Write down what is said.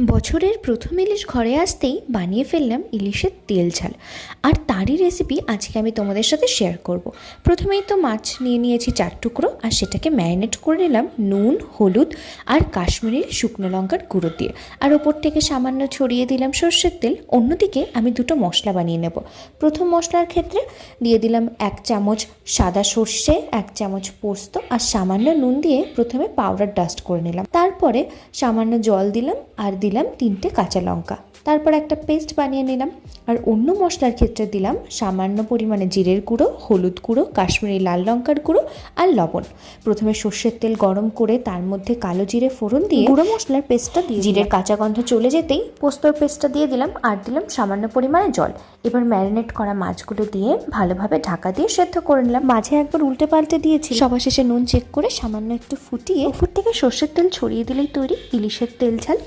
বছরের প্রথম ইলিশ ঘরে আসতেই বানিয়ে ফেললাম ইলিশের তেল ঝাল। আর তারই রেসিপি আজকে আমি তোমাদের সাথে শেয়ার করব। প্রথমেই তো মাছ নিয়ে নিয়েছি 4 টুকরো, আর সেটাকে ম্যারিনেট করে নিলাম নুন, হলুদ আর কাশ্মীরি শুকনো লঙ্কার গুঁড়ো দিয়ে। আর ওপর থেকে সামান্য ছড়িয়ে দিলাম সর্ষের তেল। অন্যদিকে আমি দুটো মশলা বানিয়ে নেব। প্রথম মশলার ক্ষেত্রে দিয়ে দিলাম 1 চামচ সাদা সর্ষে, 1 চামচ পোস্ত আর সামান্য নুন দিয়ে প্রথমে পাউডার ডাস্ট করে নিলাম। তারপরে সামান্য জল দিলাম আর দিলাম 3টে কাঁচা লঙ্কা। তারপর একটা পেস্ট বানিয়ে নিলাম। আর অন্য মশলার ক্ষেত্রে দিলাম সামান্য পরিমাণে জিরের গুঁড়ো, হলুদ গুঁড়ো, কাশ্মীরি লাল লঙ্কার গুঁড়ো আর লবণ। প্রথমে সর্ষের তেল গরম করে তার মধ্যে কালো জিরে ফোড়ন দিয়ে গুঁড়ো মশলার পেস্টটা দিয়ে জিরের কাঁচা গন্ধ চলে যেতেই পোস্তর পেস্টটা দিয়ে দিলাম আর দিলাম সামান্য পরিমাণে জল। এবার ম্যারিনেট করা মাছগুলো দিয়ে ভালোভাবে ঢাকা দিয়ে সেদ্ধ করে নিলাম। মাঝে একবার উল্টে পাল্টে দিয়েছি। সবার শেষে নুন চেক করে সামান্য একটু ফুটিয়ে উপর থেকে সর্ষের তেল ছড়িয়ে দিলেই তৈরি ইলিশের তেল ঝাল।